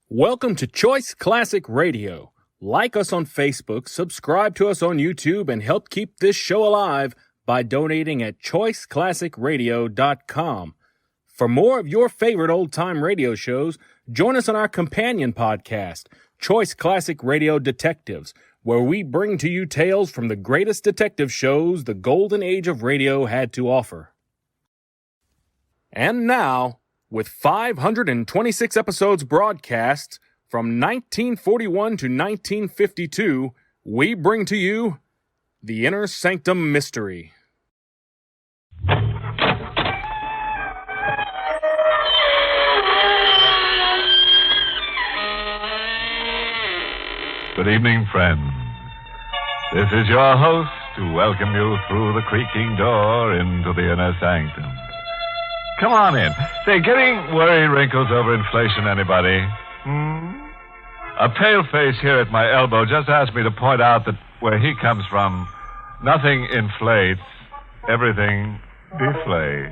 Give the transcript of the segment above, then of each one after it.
Welcome to Choice Classic Radio. Like us on Facebook, subscribe to us on YouTube, and help keep this show alive by donating at choiceclassicradio.com. For more of your favorite old-time radio shows, join us on our companion podcast, Choice Classic Radio Detectives, where we bring to you tales from the greatest detective shows the golden age of radio had to offer. And now, with 526 episodes broadcast from 1941 to 1952, we bring to you The Inner Sanctum Mystery. Good evening, friends. This is your host to welcome you through the creaking door into the inner sanctum. Come on in. Say, getting worry wrinkles over inflation, anybody? A pale face here at my elbow just asked me to point out that where he comes from, nothing inflates, everything deflates.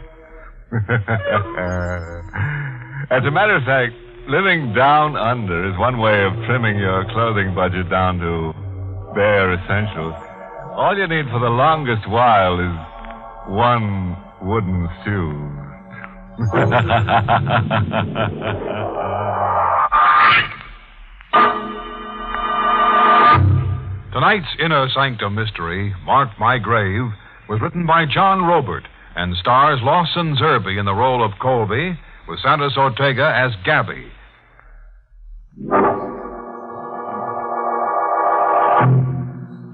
As a matter of fact, living down under is one way of trimming your clothing budget down to bare essentials. All you need for the longest while is one wooden shoe. Tonight's Inner Sanctum Mystery, Mark My Grave, was written by John Robert and stars Lawson Zerbe in the role of Colby, with Santos Ortega as Gabby.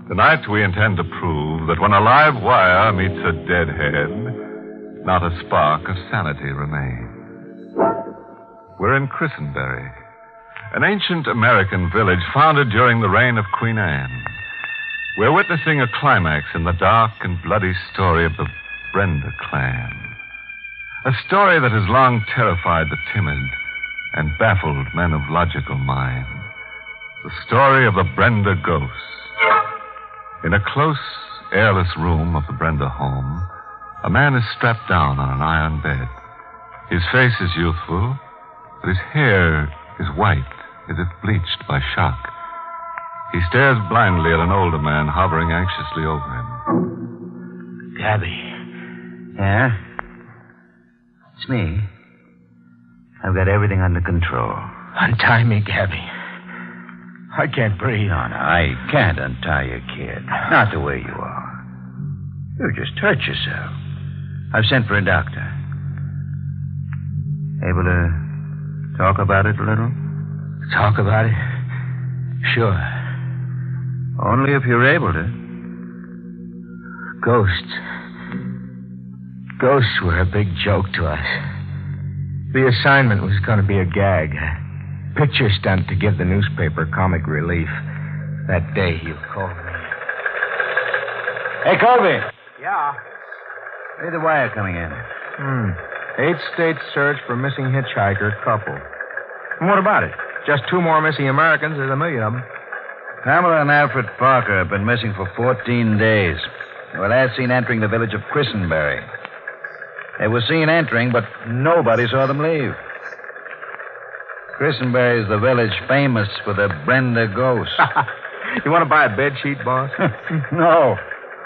Tonight we intend to prove that when a live wire meets a dead head, not a spark of sanity remains. We're in Christenberry, an ancient American village founded during the reign of Queen Anne. We're witnessing a climax in the dark and bloody story of the Brenda clan. A story that has long terrified the timid and baffled men of logical mind. The story of the Brenda ghost. In a close, airless room of the Brenda home, a man is strapped down on an iron bed. His face is youthful, but his hair is white as if bleached by shock. He stares blindly at an older man hovering anxiously over him. Gabby. Yeah? It's me. I've got everything under control. Untie me, Gabby. I can't breathe. No, I can't untie you, kid. Not the way you are. You just hurt yourself. I've sent for a doctor. Able to talk about it a little? Talk about it? Sure. Only if you're able to. Ghosts. Ghosts were a big joke to us. The assignment was going to be a gag. A picture stunt to give the newspaper comic relief. That day you called me. Hey, Colby. Yeah? Hey, the wire coming in. 8-state search for missing hitchhiker couple. And what about it? Just 2 more missing Americans. There's 1 million of them. Pamela and Alfred Parker have been missing for 14 days. They were last seen entering the village of Christenberry. They were seen entering, but nobody saw them leave. Christenberry is the village famous for the Brenda ghost. You want to buy a bed sheet, boss? No.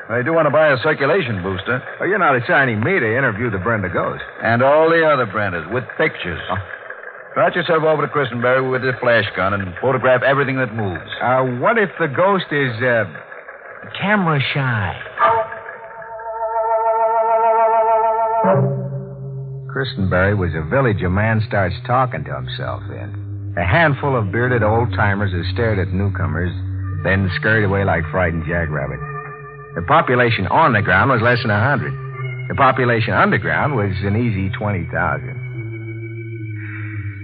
I do want to buy a circulation booster. Oh, you're not assigning me to interview the Brenda ghost. And all the other Brendas with pictures. Oh. Trot yourself over to Christenberry with a flash gun and photograph everything that moves. What if the ghost is, camera shy? Christenberry was a village a man starts talking to himself in. A handful of bearded old-timers who stared at newcomers, then scurried away like frightened jackrabbits. The population on the ground was less than 100. The population underground was an easy 20,000.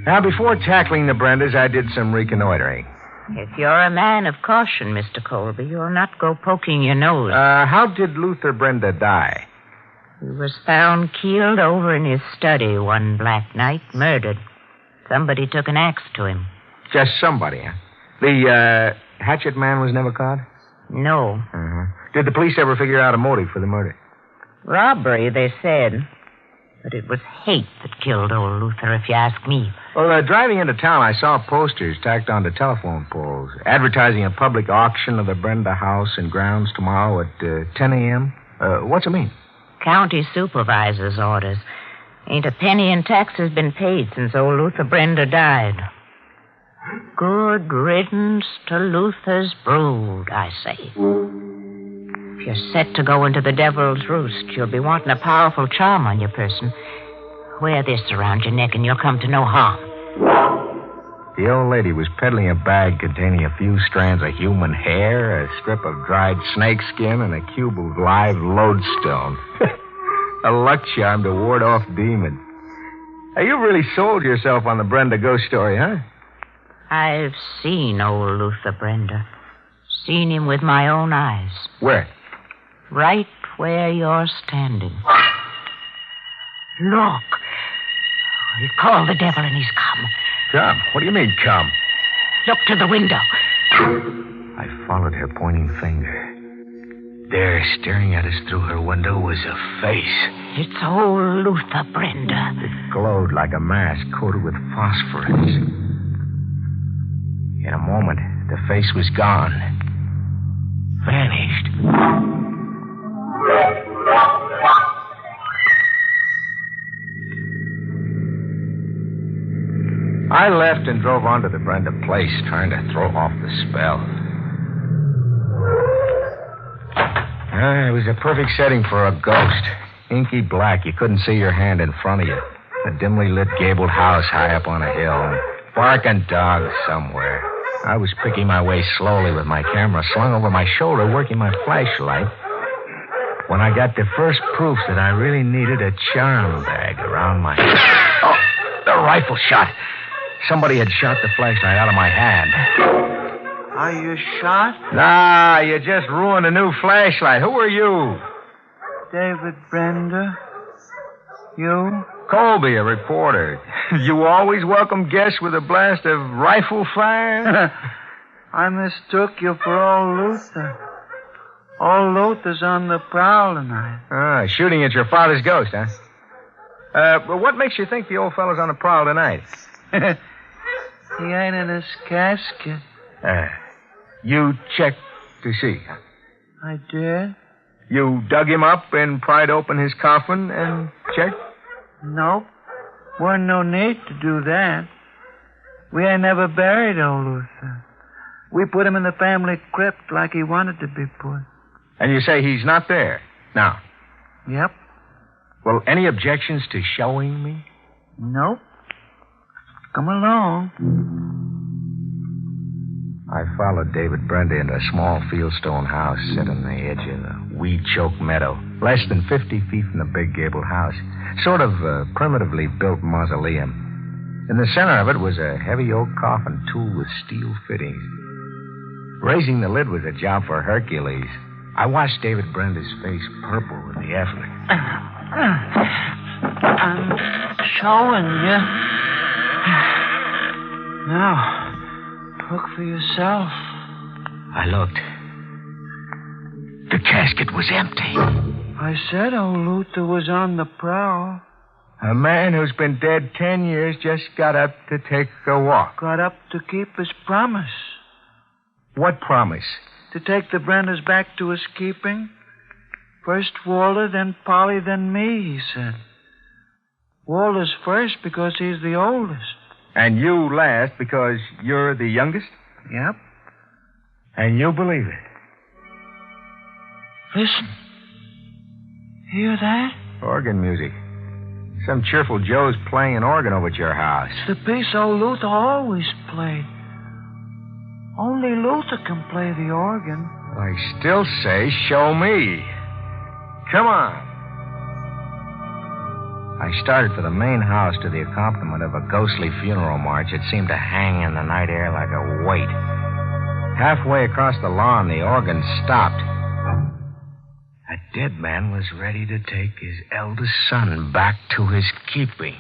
Now, before tackling the Brendas, I did some reconnoitering. If you're a man of caution, Mr. Colby, you'll not go poking your nose. How did Luther Brenda die? He was found keeled over in his study one black night, murdered. Somebody took an axe to him. Just somebody, huh? The, hatchet man was never caught? No. Did the police ever figure out a motive for the murder? Robbery, they said. But it was hate that killed old Luther, if you ask me. Well, driving into town, I saw posters tacked onto telephone poles advertising a public auction of the Brenda house and grounds tomorrow at 10 a.m. What's it mean? County supervisor's orders. Ain't a penny in taxes been paid since old Luther Brenda died. Good riddance to Luther's brood, I say. If you're set to go into the devil's roost, you'll be wanting a powerful charm on your person. Wear this around your neck and you'll come to no harm. The old lady was peddling a bag containing a few strands of human hair, a strip of dried snake skin, and a cube of live lodestone. A luck charm to ward off demons. Hey, you really sold yourself on the Brenda ghost story, huh? I've seen old Luther Brenda. Seen him with my own eyes. Where? Right where you're standing. Look. He called the devil and he's come. Come? What do you mean, come? Look to the window. I followed her pointing finger. There, staring at us through her window, was a face. It's old Luther Brenda. It glowed like a mask coated with phosphorus. In a moment, the face was gone. Vanished. I left and drove on to the Brenda place, trying to throw off the spell. It was a perfect setting for a ghost. Inky black, you couldn't see your hand in front of you. A dimly lit gabled house high up on a hill, and barking dogs somewhere. I was picking my way slowly with my camera slung over my shoulder, working my flashlight, when I got the first proof that I really needed a charm bag around my... Oh, the rifle shot. Somebody had shot the flashlight out of my hand. Are you shot? Nah, you just ruined a new flashlight. Who are you? David Brenda. You? Colby, a reporter. You always welcome guests with a blast of rifle fire? I mistook you for old Luther. Old Luther's on the prowl tonight. Shooting at your father's ghost, huh? Well, what makes you think the old fellow's on the prowl tonight? He ain't in his casket. You checked to see? I did? You dug him up and pried open his coffin and checked? Nope. Wasn't no need to do that. We ain't never buried old Luther. We put him in the family crypt like he wanted to be put. And you say he's not there now? Yep. Well, any objections to showing me? Nope. Come along. I followed David Brenda into a small fieldstone house set on the edge of a weed-choked meadow, less than 50 feet from the big gabled house. Sort of a primitively built mausoleum. In the center of it was a heavy oak coffin tooled with steel fittings. Raising the lid was a job for Hercules. I watched David Brenda's face purple with the effort. I'm showing you. Now, look for yourself. I looked. The casket was empty. I said old Luther was on the prowl. A man who's been dead 10 years just got up to take a walk. Got up to keep his promise. What promise? To take the Brendas back to his keeping. First Walter, then Polly, then me, he said. Walter's first because he's the oldest. And you last because you're the youngest? Yep. And you believe it? Listen. Hear that? Organ music. Some cheerful Joe's playing an organ over at your house. It's the piece old Luther always played. Only Luther can play the organ. I still say, show me. Come on. I started for the main house to the accompaniment of a ghostly funeral march that seemed to hang in the night air like a weight. Halfway across the lawn, the organ stopped. A dead man was ready to take his eldest son back to his keeping.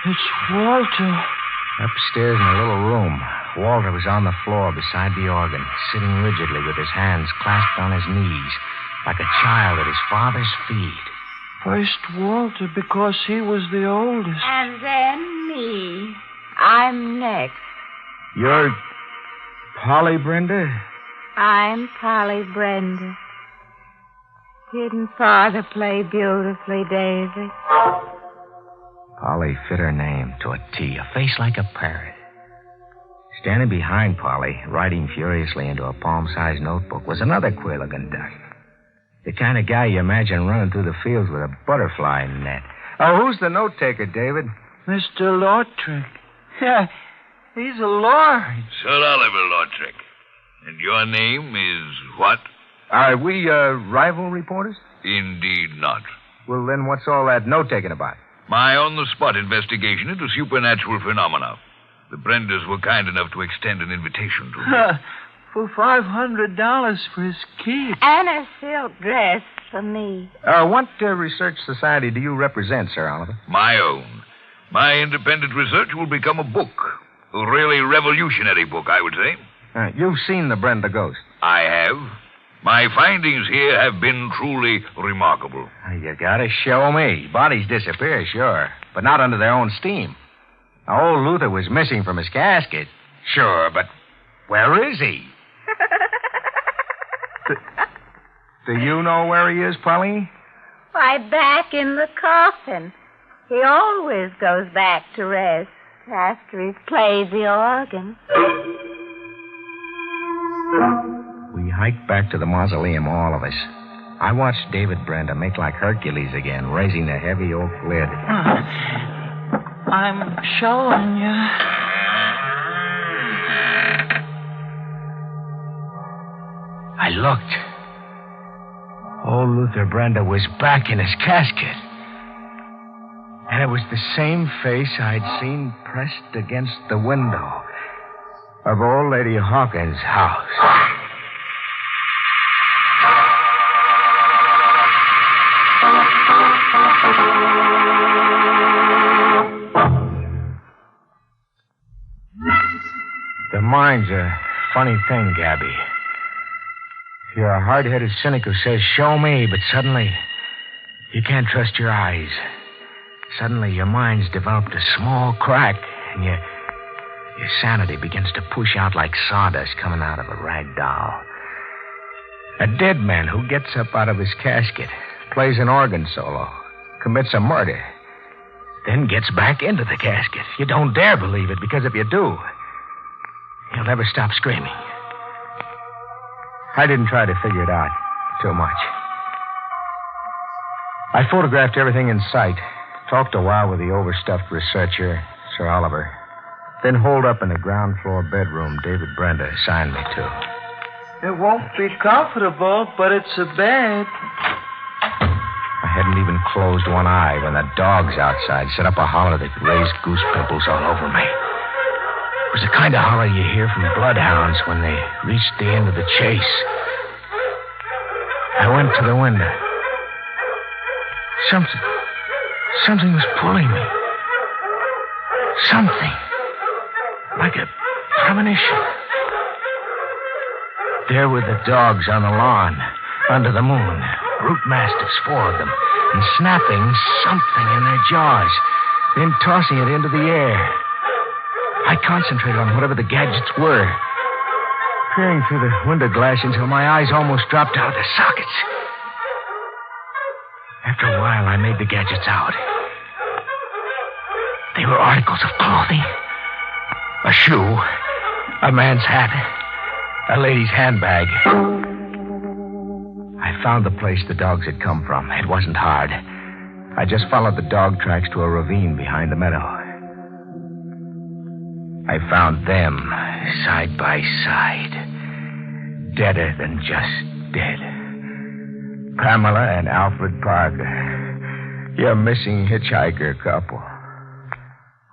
It's Walter. Upstairs in a little room, Walter was on the floor beside the organ, sitting rigidly with his hands clasped on his knees, like a child at his father's feet. First Walter, because he was the oldest. And then me. I'm next. You're Polly Brenda? I'm Polly Brenda. Didn't Father play beautifully, Daisy? Polly fit her name to a T, a face like a parrot. Standing behind Polly, writing furiously into a palm-sized notebook, was another queer-looking duck. The kind of guy you imagine running through the fields with a butterfly net. Oh, who's the note-taker, David? Mr. Lortrick. Yeah, he's a lord. Sir Oliver Lortrick. And your name is what? Are we, rival reporters? Indeed not. Well, then what's all that note-taking about? My on-the-spot investigation into supernatural phenomena. The Brendas were kind enough to extend an invitation to me. For $500 for his keep. And a silk dress for me. What research society do you represent, Sir Oliver? My own. My independent research will become a book. A really revolutionary book, I would say. You've seen the Brenda ghost. I have. My findings here have been truly remarkable. You gotta show me. Bodies disappear, sure, but not under their own steam. Now, old Luther was missing from his casket. Sure, but where is he? Do you know where he is, Polly? Why, back in the coffin. He always goes back to rest after he's played the organ. We hiked back to the mausoleum, all of us. I watched David Brenda make like Hercules again, raising the heavy oak lid. I'm showing you. I looked. Old Luther Brenda was back in his casket. And it was the same face I'd seen pressed against the window of old Lady Hawkins' house. The mind's a funny thing, Gabby. You're a hard-headed cynic who says, show me, but suddenly you can't trust your eyes. Suddenly your mind's developed a small crack, and your sanity begins to push out like sawdust coming out of a rag doll. A dead man who gets up out of his casket, plays an organ solo, commits a murder, then gets back into the casket. You don't dare believe it, because if you do, you'll never stop screaming. I didn't try to figure it out too much. I photographed everything in sight, talked a while with the overstuffed researcher, Sir Oliver, then holed up in the ground floor bedroom David Brenda assigned me to. It won't be comfortable, but it's a bed. I hadn't even closed one eye when the dogs outside set up a holler that raised goose pimples all over me. It was the kind of holler you hear from bloodhounds when they reach the end of the chase. I went to the window. Something was pulling me. Something. Like a premonition. There were the dogs on the lawn, under the moon. Brute mastiffs, 4 of them, and snapping something in their jaws, then tossing it into the air. I concentrated on whatever the gadgets were, peering through the window glass until my eyes almost dropped out of their sockets. After a while, I made the gadgets out. They were articles of clothing. A shoe, a man's hat, a lady's handbag. I found the place the dogs had come from. It wasn't hard. I just followed the dog tracks to a ravine behind the meadow. I found them side by side, deader than just dead. Pamela and Alfred Parker, your missing hitchhiker couple.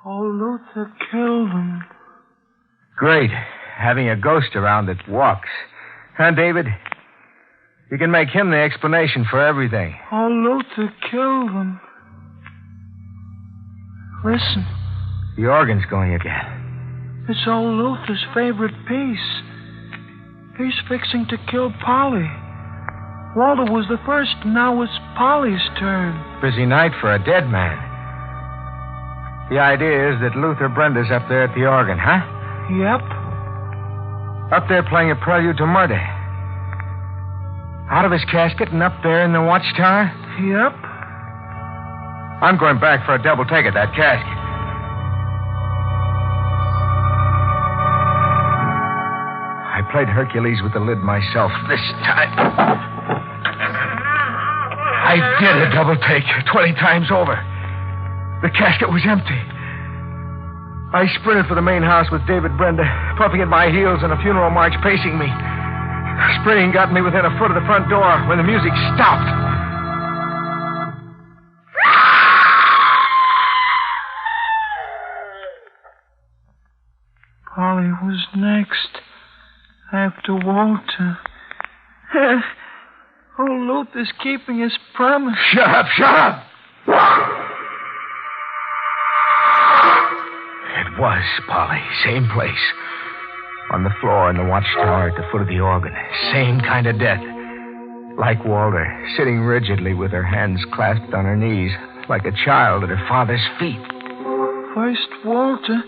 Oh, Luther killed him. Great, having a ghost around that walks. Huh, David? You can make him the explanation for everything. Oh, Luther killed him. Listen. The organ's going again. It's old Luther's favorite piece. He's fixing to kill Polly. Walter was the first, and now it's Polly's turn. Busy night for a dead man. The idea is that Luther Brenda's up there at the organ, huh? Yep. Up there playing a prelude to murder. Out of his casket and up there in the watchtower? Yep. I'm going back for a double take at that casket. I played Hercules with the lid myself this time. I did a double take 20 times over. The casket was empty. I sprinted for the main house with David Brenda, puffing at my heels and a funeral march pacing me. Sprinting got me within a foot of the front door when the music stopped. Polly was next, after Walter. Luther's keeping his promise. Shut up, shut up! It was Polly, same place. On the floor in the watchtower at the foot of the organ. Same kind of death. Like Walter, sitting rigidly with her hands clasped on her knees, like a child at her father's feet. First Walter,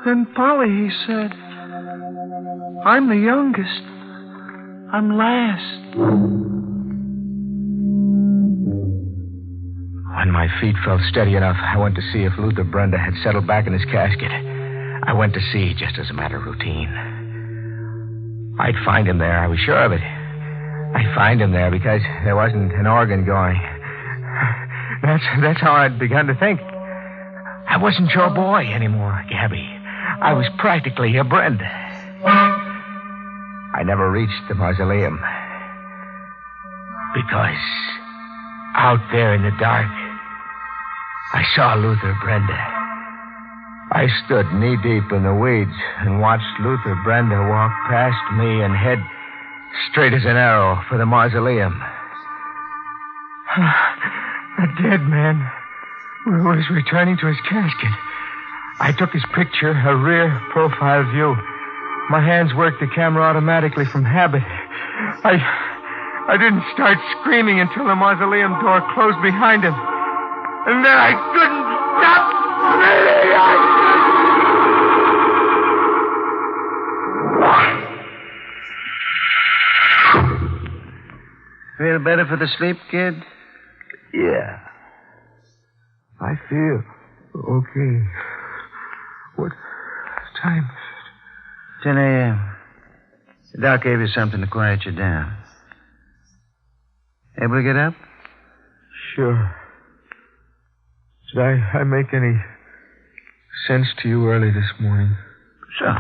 then Polly, he said. I'm the youngest. I'm last. When my feet felt steady enough, I went to see if Luther Brenda had settled back in his casket. I went to see just as a matter of routine. I'd find him there, I was sure of it. I'd find him there because there wasn't an organ going. That's how I'd begun to think. I wasn't your boy anymore, Gabby. I was practically your Brenda. I never reached the mausoleum. Because out there in the dark, I saw Luther Brenda. I stood knee-deep in the weeds and watched Luther Brenda walk past me and head straight as an arrow for the mausoleum. A dead man was returning to his casket. I took his picture, a rear profile view. My hands worked the camera automatically from habit. I didn't start screaming until the mausoleum door closed behind him. And then I couldn't stop screaming. Feel better for the sleep, kid? Yeah. I feel okay. What time is it? 10 a.m. The doc gave you something to quiet you down. Able to get up? Sure. Did I make any sense to you early this morning? So.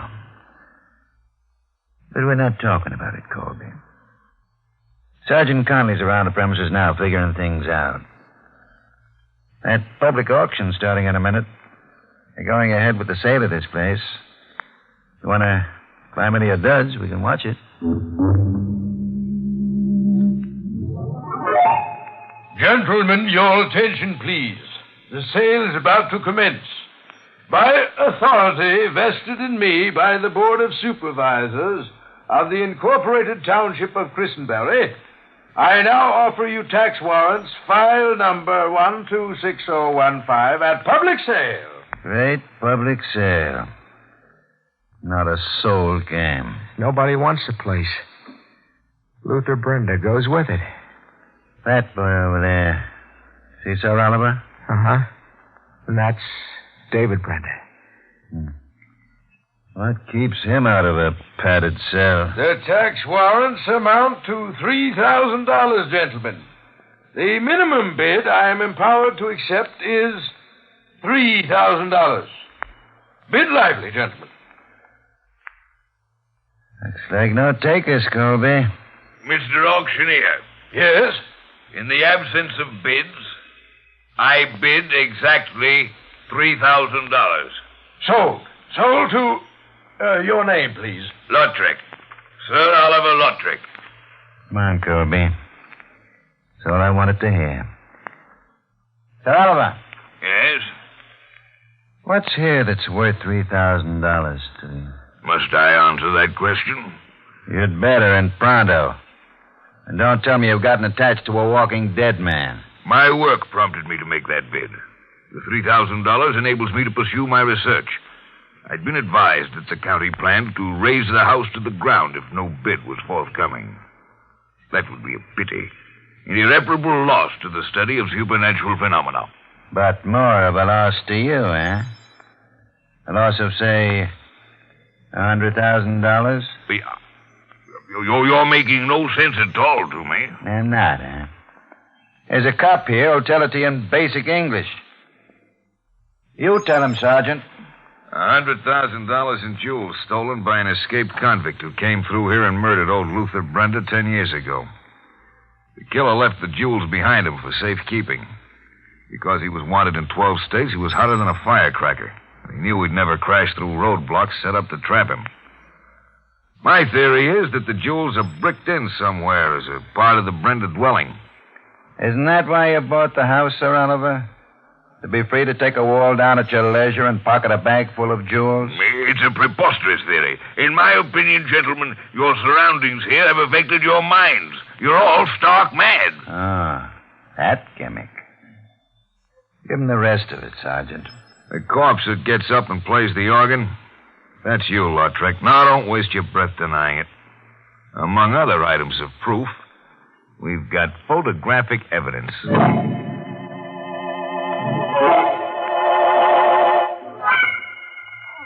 But we're not talking about it, Colby. Sergeant Conley's around the premises now figuring things out. That public auction starting in a minute. They're going ahead with the sale of this place. If you want to climb into your duds, we can watch it. Gentlemen, your attention, please. The sale is about to commence. By authority vested in me by the Board of Supervisors of the Incorporated Township of Christenbury, I now offer you tax warrants, file number 126015, at public sale. Great public sale. Not a soul came. Nobody wants the place. Luther Brenda goes with it. That boy over there. See Sir Oliver? Uh-huh. And that's David Brenda. What keeps him out of a padded cell? The tax warrants amount to $3,000, gentlemen. The minimum bid I am empowered to accept is $3,000. Bid lively, gentlemen. Looks like no takers, Colby. Mr. Auctioneer. Yes? In the absence of bids, I bid exactly $3,000. Sold. Sold to your name, please. Lautrec. Sir Oliver Lautrec. Come on, Colby. That's all I wanted to hear. Sir Oliver. Yes? What's here that's worth $3,000 to you? Must I answer that question? You'd better, and pronto. And don't tell me you've gotten attached to a walking dead man. My work prompted me to make that bid. The $3,000 enables me to pursue my research. I'd been advised that the county planned to raise the house to the ground if no bid was forthcoming. That would be a pity. An irreparable loss to the study of supernatural phenomena. But more of a loss to you, eh? A loss of, say, $100,000? You're making no sense at all to me. I'm not, eh? There's a cop here who'll tell it to you in basic English. You tell him, Sergeant. $100,000 in jewels stolen by an escaped convict who came through here and murdered old Luther Brenda 10 years ago. The killer left the jewels behind him for safekeeping. Because he was wanted in 12 states, he was hotter than a firecracker. He knew he'd never crash through roadblocks set up to trap him. My theory is that the jewels are bricked in somewhere as a part of the Brenda dwelling. Isn't that why you bought the house, Sir Oliver? To be free to take a wall down at your leisure and pocket a bag full of jewels? It's a preposterous theory. In my opinion, gentlemen, your surroundings here have affected your minds. You're all stark mad. Ah, that gimmick. Give him the rest of it, Sergeant. The corpse that gets up and plays the organ, that's you, Lautrec. Now, don't waste your breath denying it. Among other items of proof, we've got photographic evidence.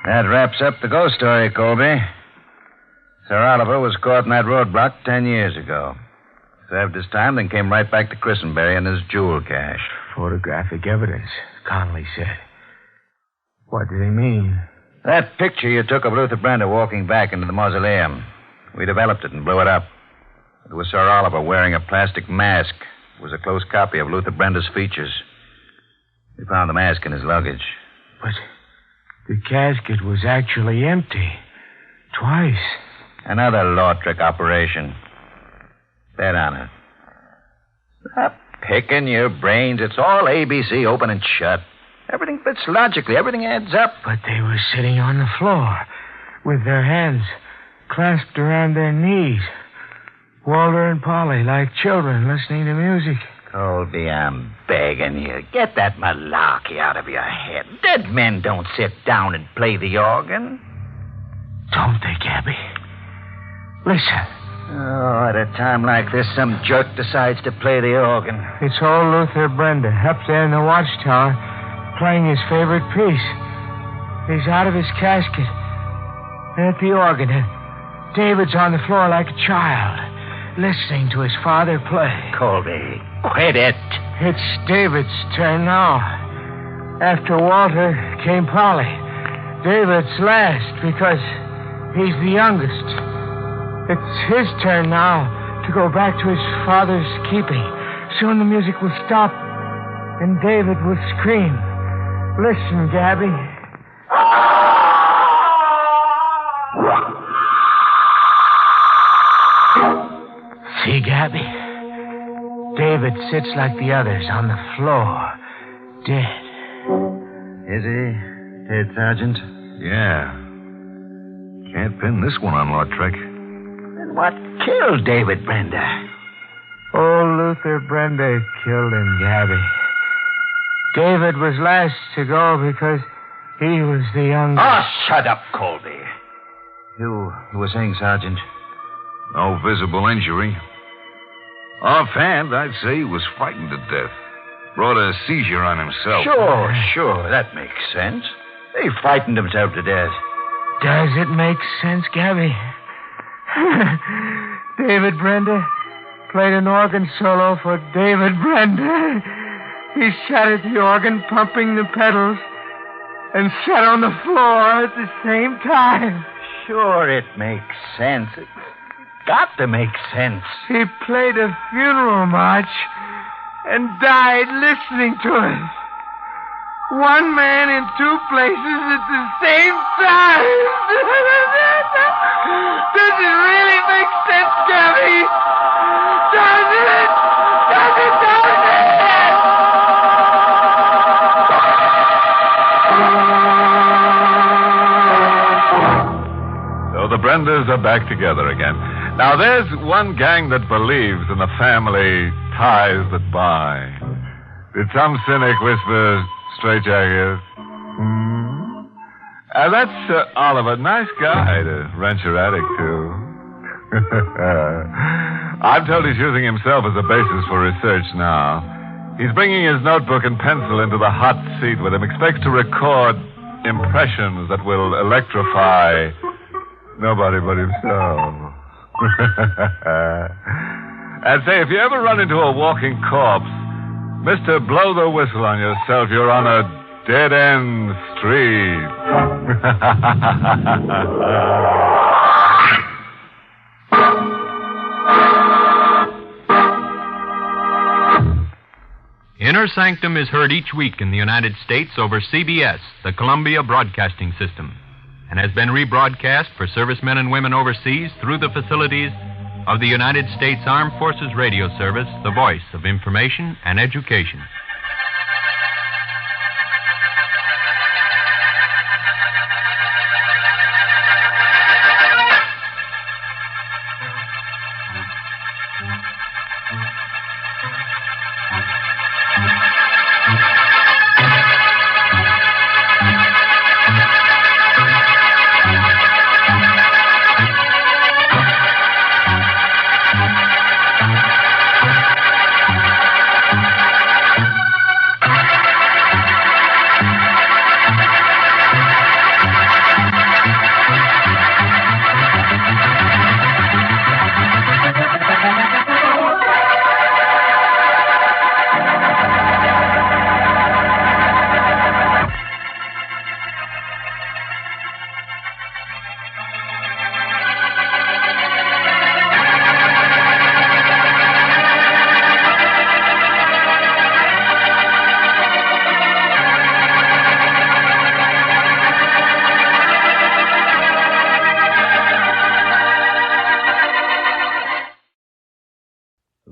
That wraps up the ghost story, Colby. Sir Oliver was caught in that roadblock 10 years ago. Served his time, then came right back to Christenberry in his jewel cache. Photographic evidence, Connolly said. What did he mean? That picture you took of Luther Brenda walking back into the mausoleum. We developed it and blew it up. It was Sir Oliver wearing a plastic mask. It was a close copy of Luther Brenda's features. We found the mask in his luggage. But the casket was actually empty. Twice. Another law trick operation. Bet on it. Stop picking your brains. It's all ABC, open and shut. Everything fits logically. Everything adds up. But they were sitting on the floor with their hands clasped around their knees. Walter and Polly, like children listening to music. Colby, I'm begging you. Get that malarkey out of your head. Dead men don't sit down and play the organ. Don't they, Gabby? Listen. Oh, at a time like this, some jerk decides to play the organ. It's old Luther Brenda up there in the watchtower playing his favorite piece. He's out of his casket and at the organ. And David's on the floor like a child, listening to his father play. Colby, quit it. It's David's turn now. After Walter came Polly. David's last because he's the youngest. It's his turn now to go back to his father's keeping. Soon the music will stop, and David will scream. Listen, Gabby. See, Gabby? David sits like the others on the floor, dead. Is he dead, Sergeant? Yeah. Can't pin this one on Lautrec. Then what killed David Brenda? Old Luther Brenda killed him, Gabby. David was last to go because he was the youngest. Oh, shut up, Colby. You were saying, Sergeant? No visible injury. Offhand, I'd say he was frightened to death. Brought a seizure on himself. Sure. That makes sense. He frightened himself to death. Does it make sense, Gabby? David Brenda played an organ solo for David Brenda. He sat at the organ pumping the pedals and sat on the floor at the same time. Sure, it makes sense. It's got to make sense. He played a funeral march and died listening to it. One man in two places at the same time. Does it really make sense, Gabby? Does it? Does it? So the Brendas are back together again. Now, there's one gang that believes in the family ties that bind. Did some cynic whisper, straitjacket? That's Oliver. Nice guy to rent your attic to. I'm told he's using himself as a basis for research now. He's bringing his notebook and pencil into the hot seat with him. Expects to record impressions that will electrify nobody but himself. And say, if you ever run into a walking corpse, Mr. Blow the whistle on yourself. You're on a dead-end street. Inner Sanctum is heard each week in the United States over CBS, the Columbia Broadcasting System, and has been rebroadcast for servicemen and women overseas through the facilities of the United States Armed Forces Radio Service, the voice of information and education.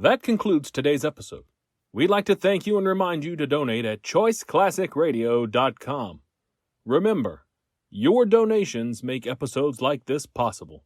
That concludes today's episode. We'd like to thank you and remind you to donate at choiceclassicradio.com. Remember, your donations make episodes like this possible.